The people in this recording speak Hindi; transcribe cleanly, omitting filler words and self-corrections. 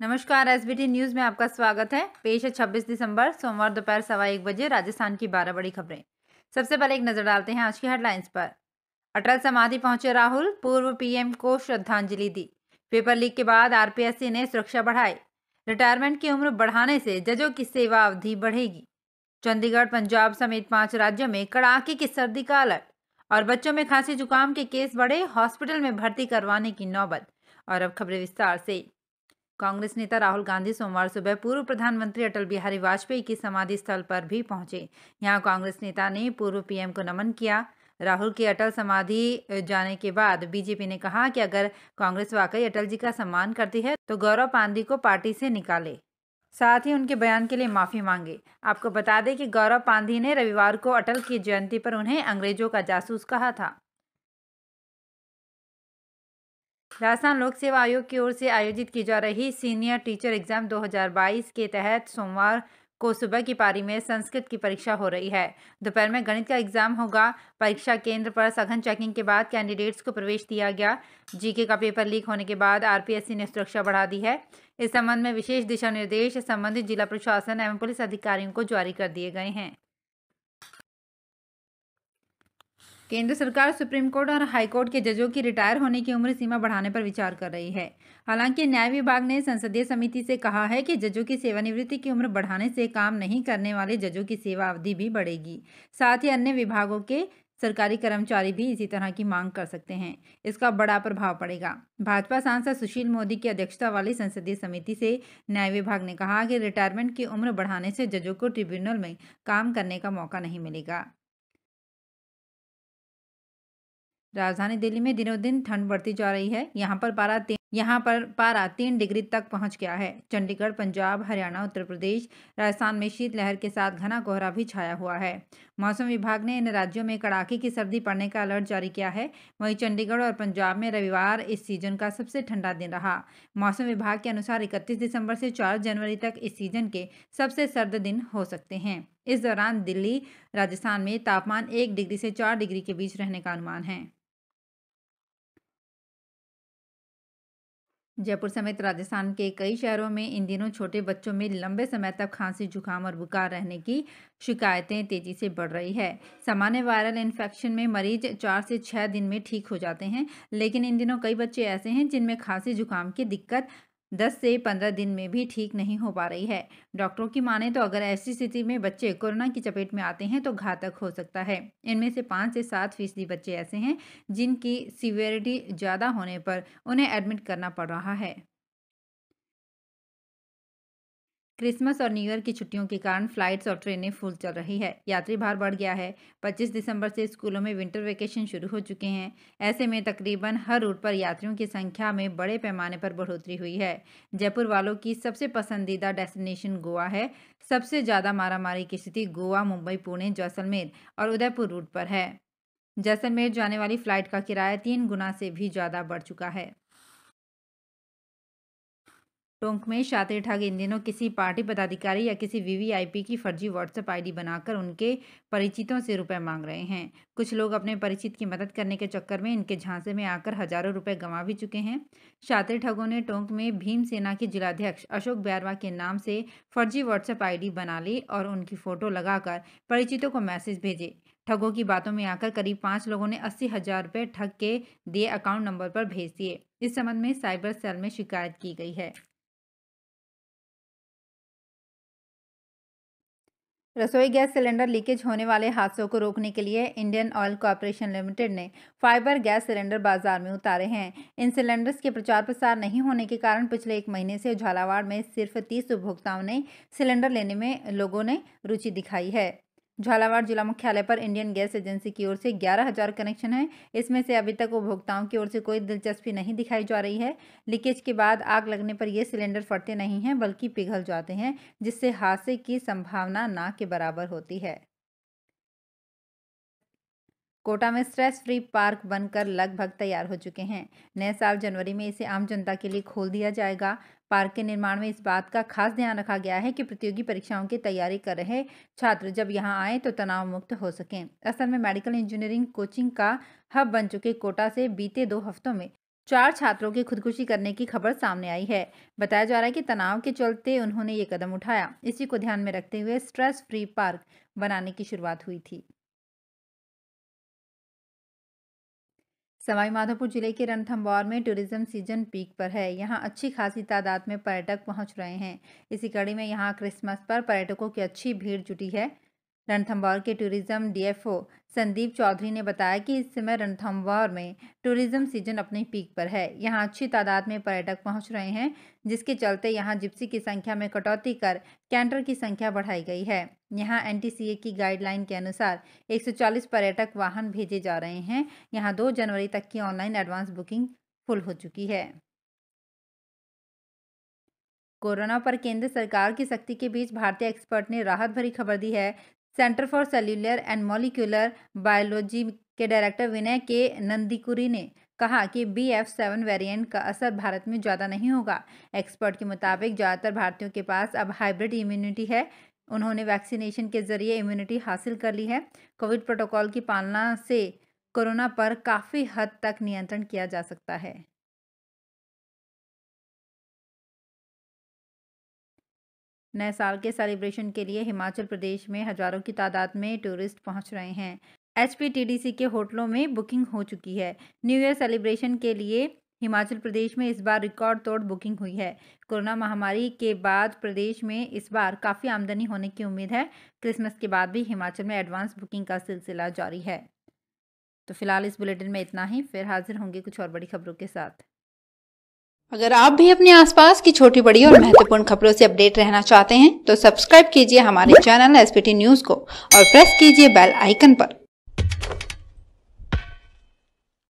नमस्कार। एसबीटी न्यूज में आपका स्वागत है। पेश है 26 दिसंबर सोमवार दोपहर 1:15 बजे राजस्थान की 12 बड़ी खबरें। सबसे पहले एक नजर डालते हैं आज की हेडलाइंस पर। अटल समाधि पहुंचे राहुल, पूर्व पीएम को श्रद्धांजलि दी। पेपर लीक के बाद आरपीएससी ने सुरक्षा बढ़ाई। रिटायरमेंट की उम्र बढ़ाने से जजों की सेवा अवधि बढ़ेगी। चंडीगढ़, पंजाब समेत 5 राज्यों में कड़ाके की सर्दी का अलर्ट। और बच्चों में खांसी जुकाम के केस बढ़े, हॉस्पिटल में भर्ती करवाने की नौबत। और अब खबरें विस्तार से। कांग्रेस नेता राहुल गांधी सोमवार सुबह पूर्व प्रधानमंत्री अटल बिहारी वाजपेयी की समाधि स्थल पर भी पहुंचे। यहां कांग्रेस नेता ने पूर्व पीएम को नमन किया। राहुल के अटल समाधि जाने के बाद बीजेपी ने कहा कि अगर कांग्रेस वाकई अटल जी का सम्मान करती है तो गौरव पांधी को पार्टी से निकाले, साथ ही उनके बयान के लिए माफी मांगे। आपको बता दें कि गौरव पांधी ने रविवार को अटल की जयंती पर उन्हें अंग्रेजों का जासूस कहा था। राजस्थान लोक सेवा आयोग की ओर से आयोजित की जा रही सीनियर टीचर एग्जाम 2022 के तहत सोमवार को सुबह की पारी में संस्कृत की परीक्षा हो रही है। दोपहर में गणित का एग्जाम होगा। परीक्षा केंद्र पर सघन चेकिंग के बाद कैंडिडेट्स को प्रवेश दिया गया। जीके का पेपर लीक होने के बाद आरपीएससी ने सुरक्षा बढ़ा दी है। इस संबंध में विशेष दिशा निर्देश संबंधित जिला प्रशासन एवं पुलिस अधिकारियों को जारी कर दिए गए हैं। केंद्र सरकार सुप्रीम कोर्ट और हाई कोर्ट के जजों की रिटायर होने की उम्र सीमा बढ़ाने पर विचार कर रही है। हालांकि न्याय विभाग ने संसदीय समिति से कहा है कि जजों की सेवानिवृत्ति की उम्र बढ़ाने से काम नहीं करने वाले जजों की सेवा अवधि भी बढ़ेगी। साथ ही अन्य विभागों के सरकारी कर्मचारी भी इसी तरह की मांग कर सकते हैं। इसका बड़ा प्रभाव पड़ेगा। भाजपा सांसद सुशील मोदी की अध्यक्षता वाली संसदीय समिति से न्याय विभाग ने कहा कि रिटायरमेंट की उम्र बढ़ाने से जजों को ट्रिब्यूनल में काम करने का मौका नहीं मिलेगा। राजधानी दिल्ली में दिनों दिन ठंड बढ़ती जा रही है। यहाँ पर पारा 3 डिग्री तक पहुँच गया है। चंडीगढ़, पंजाब, हरियाणा, उत्तर प्रदेश, राजस्थान में शीतलहर के साथ घना कोहरा भी छाया हुआ है। मौसम विभाग ने इन राज्यों में कड़ाके की सर्दी पड़ने का अलर्ट जारी किया है। वहीं चंडीगढ़ और पंजाब में रविवार इस सीजन का सबसे ठंडा दिन रहा। मौसम विभाग के अनुसार 31 दिसंबर से 4 जनवरी तक इस सीजन के सबसे सर्द दिन हो सकते हैं। इस दौरान दिल्ली, राजस्थान में तापमान 1 डिग्री से 4 डिग्री के बीच रहने का अनुमान है। जयपुर समेत राजस्थान के कई शहरों में इन दिनों छोटे बच्चों में लंबे समय तक खांसी, जुकाम और बुखार रहने की शिकायतें तेजी से बढ़ रही है। सामान्य वायरल इन्फेक्शन में मरीज 4 से 6 दिन में ठीक हो जाते हैं, लेकिन इन दिनों कई बच्चे ऐसे हैं जिनमें खांसी, जुकाम की दिक्कत 10 से 15 दिन में भी ठीक नहीं हो पा रही है। डॉक्टरों की माने तो अगर ऐसी स्थिति में बच्चे कोरोना की चपेट में आते हैं तो घातक हो सकता है। इनमें से 5 से 7% बच्चे ऐसे हैं जिनकी सीवियरिटी ज़्यादा होने पर उन्हें एडमिट करना पड़ रहा है। क्रिसमस और न्यू ईयर की छुट्टियों के कारण फ्लाइट्स और ट्रेनें फुल चल रही है। यात्री भार बढ़ गया है। 25 दिसंबर से स्कूलों में विंटर वेकेशन शुरू हो चुके हैं। ऐसे में तकरीबन हर रूट पर यात्रियों की संख्या में बड़े पैमाने पर बढ़ोतरी हुई है। जयपुर वालों की सबसे पसंदीदा डेस्टिनेशन गोवा है। सबसे ज़्यादा मारामारी की स्थिति गोवा, मुंबई, पुणे, जैसलमेर और उदयपुर रूट पर है। जैसलमेर जाने वाली फ्लाइट का किराया 3 गुना से भी ज़्यादा बढ़ चुका है। टोंक में शातिर ठग इन दिनों किसी पार्टी पदाधिकारी या किसी वीवीआईपी की फर्जी व्हाट्सएप आईडी बनाकर उनके परिचितों से रुपए मांग रहे हैं। कुछ लोग अपने परिचित की मदद करने के चक्कर में इनके झांसे में आकर हजारों रुपए गंवा भी चुके हैं। शातिर ठगों ने टोंक में भीम सेना के जिलाध्यक्ष अशोक बैरवा के नाम से फर्जी व्हाट्सएप आईडी बना ली और उनकी फोटो लगाकर परिचितों को मैसेज भेजे। ठगों की बातों में आकर करीब 5 लोगों ने 80,000 रुपये ठग के दिए अकाउंट नंबर पर भेज दिए। इस संबंध में साइबर सेल में शिकायत की गई है। रसोई गैस सिलेंडर लीकेज होने वाले हादसों को रोकने के लिए इंडियन ऑयल कॉर्पोरेशन लिमिटेड ने फाइबर गैस सिलेंडर बाजार में उतारे हैं। इन सिलेंडर्स के प्रचार प्रसार नहीं होने के कारण पिछले 1 महीने से झालावाड़ में सिर्फ 30 उपभोक्ताओं ने सिलेंडर लेने में लोगों ने रुचि दिखाई है। झालावाड़ जिला मुख्यालय पर इंडियन गैस एजेंसी की ओर से 11,000 कनेक्शन हैं। इसमें से अभी तक उपभोक्ताओं की ओर से कोई दिलचस्पी नहीं दिखाई जा रही है। लीकेज के बाद आग लगने पर ये सिलेंडर फटते नहीं हैं बल्कि पिघल जाते हैं, जिससे हादसे की संभावना ना के बराबर होती है। कोटा में स्ट्रेस फ्री पार्क बनकर लगभग तैयार हो चुके हैं। नए साल जनवरी में इसे आम जनता के लिए खोल दिया जाएगा। पार्क के निर्माण में इस बात का खास ध्यान रखा गया है कि प्रतियोगी परीक्षाओं की तैयारी कर रहे छात्र जब यहां आए तो तनाव मुक्त हो सकें। असल में मेडिकल इंजीनियरिंग कोचिंग का हब बन चुके कोटा से बीते 2 हफ्तों में 4 छात्रों के खुदकुशी करने की खबर सामने आई है। बताया जा रहा है कि तनाव के चलते उन्होंने ये कदम उठाया। इसी को ध्यान में रखते हुए स्ट्रेस फ्री पार्क बनाने की शुरुआत हुई थी। सवाईमाधोपुर जिले के रणथंभौर में टूरिज्म सीजन पीक पर है। यहां अच्छी खासी तादाद में पर्यटक पहुंच रहे हैं। इसी कड़ी में यहां क्रिसमस पर पर्यटकों की अच्छी भीड़ जुटी है। रणथंभौर के टूरिज्म डीएफओ संदीप चौधरी ने बताया कि इस समय रणथंभौर में टूरिज्म सीजन अपने पीक पर है। यहां अच्छी तादाद में पर्यटक पहुंच रहे हैं, जिसके चलते यहां जिप्सी की संख्या में कटौती कर कैंटर की संख्या बढ़ाई गई है। यहां एनटीसीए की गाइडलाइन के अनुसार 140 पर्यटक वाहन भेजे जा रहे हैं। यहां 2 जनवरी तक की ऑनलाइन एडवांस बुकिंग फुल हो चुकी है। कोरोना पर केंद्र सरकार की सख्ती के बीच भारतीय एक्सपर्ट ने राहत भरी खबर दी है। Centre for cellular and molecular biology के डायरेक्टर विनय के नंदीकुरी ने कहा कि BF7 वेरिएंट का असर भारत में ज़्यादा नहीं होगा। एक्सपर्ट के मुताबिक ज़्यादातर भारतीयों के पास अब हाइब्रिड इम्यूनिटी है। उन्होंने वैक्सीनेशन के जरिए इम्यूनिटी हासिल कर ली है। कोविड प्रोटोकॉल की पालना से कोरोना पर काफ़ी हद तक नियंत्रण किया जा सकता है। नए साल के सेलिब्रेशन के लिए हिमाचल प्रदेश में हजारों की तादाद में टूरिस्ट पहुंच रहे हैं। HPTDC के होटलों में बुकिंग हो चुकी है। न्यू ईयर सेलिब्रेशन के लिए हिमाचल प्रदेश में इस बार रिकॉर्ड तोड़ बुकिंग हुई है। कोरोना महामारी के बाद प्रदेश में इस बार काफ़ी आमदनी होने की उम्मीद है। क्रिसमस के बाद भी हिमाचल में एडवांस बुकिंग का सिलसिला जारी है। तो फिलहाल इस बुलेटिन में इतना ही। फिर हाजिर होंगे कुछ और बड़ी खबरों के साथ। अगर आप भी अपने आसपास की छोटी बड़ी और महत्वपूर्ण खबरों से अपडेट रहना चाहते हैं तो सब्सक्राइब कीजिए हमारे चैनल SPT न्यूज को और प्रेस कीजिए बेल आइकन पर।